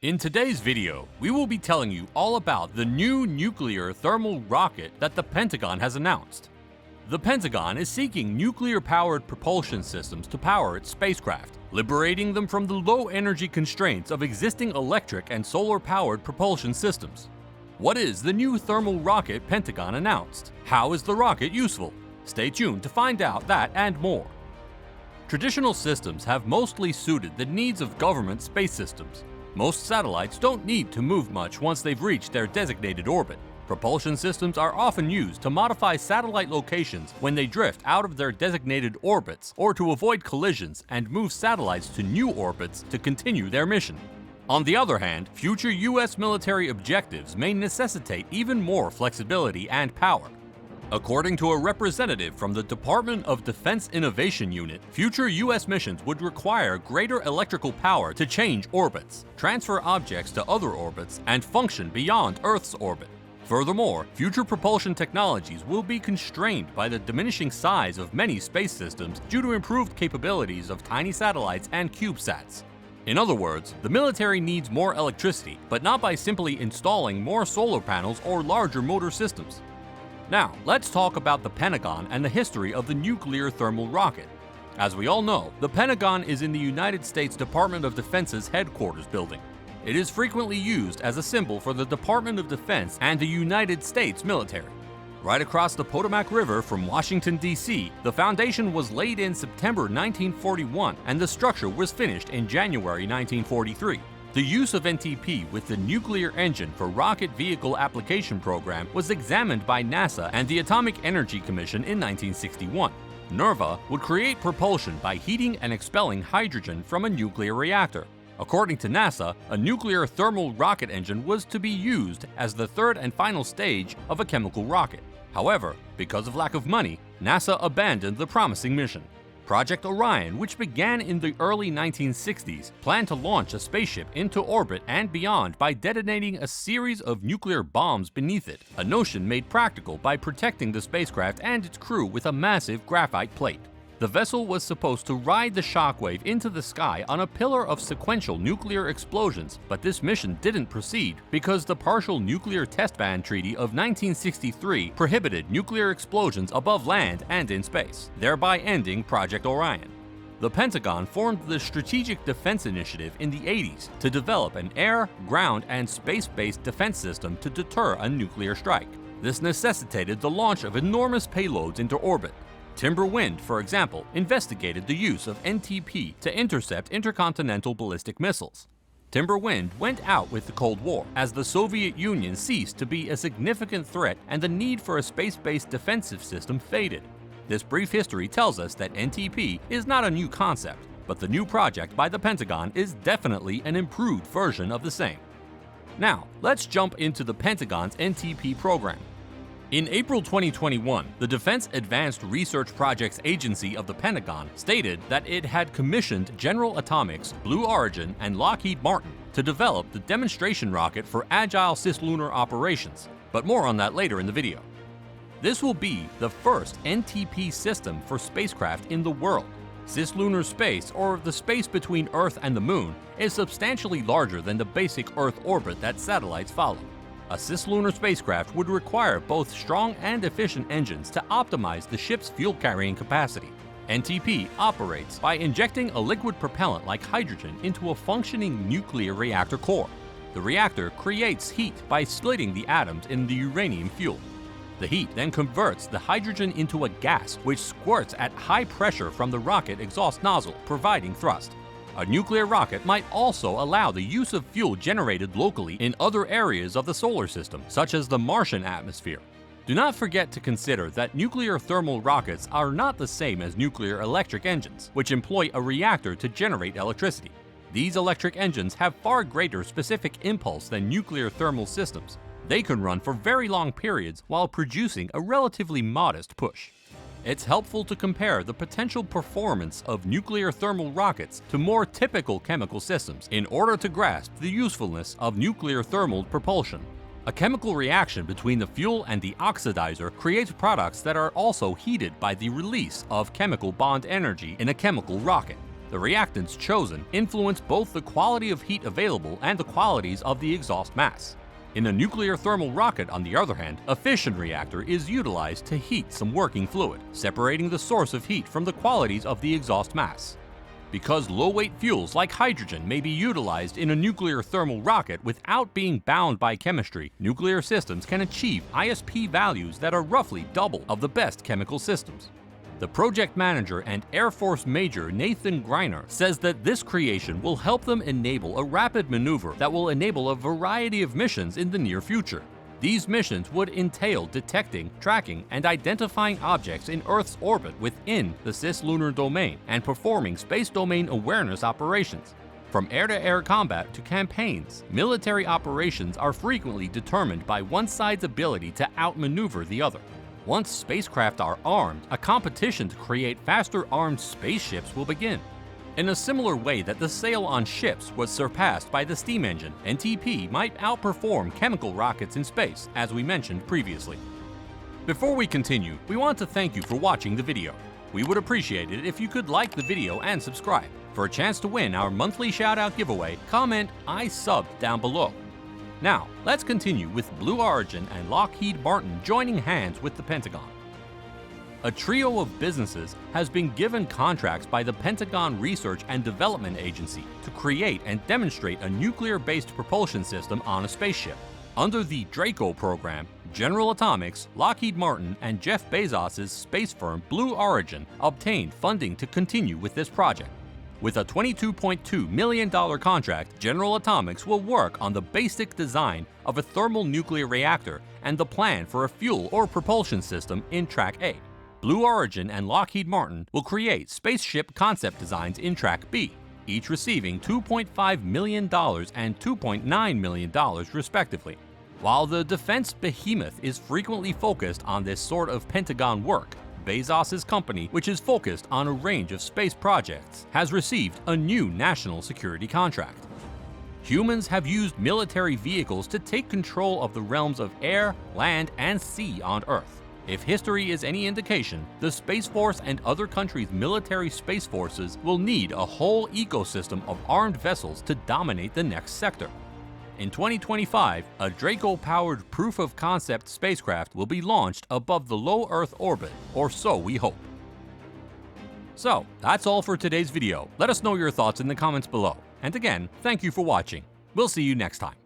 In today's video, we will be telling you all about the new nuclear thermal rocket that the Pentagon has announced. The Pentagon is seeking nuclear-powered propulsion systems to power its spacecraft, liberating them from the low-energy constraints of existing electric and solar-powered propulsion systems. What is the new thermal rocket Pentagon announced? How is the rocket useful? Stay tuned to find out that and more. Traditional systems have mostly suited the needs of government space systems. Most satellites don't need to move much once they've reached their designated orbit. Propulsion systems are often used to modify satellite locations when they drift out of their designated orbits or to avoid collisions and move satellites to new orbits to continue their mission. On the other hand, future US military objectives may necessitate even more flexibility and power. According to a representative from the Department of Defense Innovation Unit, future US missions would require greater electrical power to change orbits, transfer objects to other orbits, and function beyond Earth's orbit. Furthermore, future propulsion technologies will be constrained by the diminishing size of many space systems due to improved capabilities of tiny satellites and CubeSats. In other words, the military needs more electricity, but not by simply installing more solar panels or larger motor systems. Now, let's talk about the Pentagon and the history of the nuclear thermal rocket. As we all know, the Pentagon is in the United States Department of Defense's headquarters building. It is frequently used as a symbol for the Department of Defense and the United States military. Right across the Potomac River from Washington, D.C., the foundation was laid in September 1941 and the structure was finished in January 1943. The use of NTP with the nuclear engine for rocket vehicle application program was examined by NASA and the Atomic Energy Commission in 1961. NERVA would create propulsion by heating and expelling hydrogen from a nuclear reactor. According to NASA, a nuclear thermal rocket engine was to be used as the third and final stage of a chemical rocket. However, because of lack of money, NASA abandoned the promising mission. Project Orion, which began in the early 1960s, planned to launch a spaceship into orbit and beyond by detonating a series of nuclear bombs beneath it, a notion made practical by protecting the spacecraft and its crew with a massive graphite plate. The vessel was supposed to ride the shockwave into the sky on a pillar of sequential nuclear explosions, but this mission didn't proceed because the Partial Nuclear Test Ban Treaty of 1963 prohibited nuclear explosions above land and in space, thereby ending Project Orion. The Pentagon formed the Strategic Defense Initiative in the 80s to develop an air, ground, and space-based defense system to deter a nuclear strike. This necessitated the launch of enormous payloads into orbit. Timber Wind, for example, investigated the use of NTP to intercept intercontinental ballistic missiles. Timber Wind went out with the Cold War, as the Soviet Union ceased to be a significant threat and the need for a space-based defensive system faded. This brief history tells us that NTP is not a new concept, but the new project by the Pentagon is definitely an improved version of the same. Now, let's jump into the Pentagon's NTP program. In April 2021, the Defense Advanced Research Projects Agency of the Pentagon stated that it had commissioned General Atomics, Blue Origin, and Lockheed Martin to develop the demonstration rocket for agile cislunar operations, but more on that later in the video. This will be the first NTP system for spacecraft in the world. Cislunar space, or the space between Earth and the Moon, is substantially larger than the basic Earth orbit that satellites follow. A cislunar spacecraft would require both strong and efficient engines to optimize the ship's fuel-carrying capacity. NTP operates by injecting a liquid propellant like hydrogen into a functioning nuclear reactor core. The reactor creates heat by splitting the atoms in the uranium fuel. The heat then converts the hydrogen into a gas, which squirts at high pressure from the rocket exhaust nozzle, providing thrust. A nuclear rocket might also allow the use of fuel generated locally in other areas of the solar system, such as the Martian atmosphere. Do not forget to consider that nuclear thermal rockets are not the same as nuclear electric engines, which employ a reactor to generate electricity. These electric engines have far greater specific impulse than nuclear thermal systems. They can run for very long periods while producing a relatively modest push. It's helpful to compare the potential performance of nuclear thermal rockets to more typical chemical systems in order to grasp the usefulness of nuclear thermal propulsion. A chemical reaction between the fuel and the oxidizer creates products that are also heated by the release of chemical bond energy in a chemical rocket. The reactants chosen influence both the quality of heat available and the qualities of the exhaust mass. In a nuclear thermal rocket, on the other hand, a fission reactor is utilized to heat some working fluid, separating the source of heat from the qualities of the exhaust mass. Because low-weight fuels like hydrogen may be utilized in a nuclear thermal rocket without being bound by chemistry, nuclear systems can achieve ISP values that are roughly double of the best chemical systems. The project manager and Air Force Major Nathan Greiner says that this creation will help them enable a rapid maneuver that will enable a variety of missions in the near future. These missions would entail detecting, tracking, and identifying objects in Earth's orbit within the Cislunar domain and performing space domain awareness operations. From air-to-air combat to campaigns, military operations are frequently determined by one side's ability to outmaneuver the other. Once spacecraft are armed, a competition to create faster armed spaceships will begin. In a similar way that the sail on ships was surpassed by the steam engine, NTP might outperform chemical rockets in space, as we mentioned previously. Before we continue, we want to thank you for watching the video. We would appreciate it if you could like the video and subscribe. For a chance to win our monthly shoutout giveaway, comment "I subbed" down below. Now, let's continue with Blue Origin and Lockheed Martin joining hands with the Pentagon. A trio of businesses has been given contracts by the Pentagon Research and Development Agency to create and demonstrate a nuclear-based propulsion system on a spaceship. Under the Draco program, General Atomics, Lockheed Martin, and Jeff Bezos' space firm Blue Origin obtained funding to continue with this project. With a $22.2 million contract, General Atomics will work on the basic design of a thermal nuclear reactor and the plan for a fuel or propulsion system in Track A. Blue Origin and Lockheed Martin will create spaceship concept designs in Track B, each receiving $2.5 million and $2.9 million respectively. While the defense behemoth is frequently focused on this sort of Pentagon work, Bezos' company, which is focused on a range of space projects, has received a new national security contract. Humans have used military vehicles to take control of the realms of air, land, and sea on Earth. If history is any indication, the Space Force and other countries' military space forces will need a whole ecosystem of armed vessels to dominate the next sector. In 2025, a Draco-powered proof-of-concept spacecraft will be launched above the low Earth orbit, or so we hope. So, that's all for today's video. Let us know your thoughts in the comments below. And again, thank you for watching. We'll see you next time.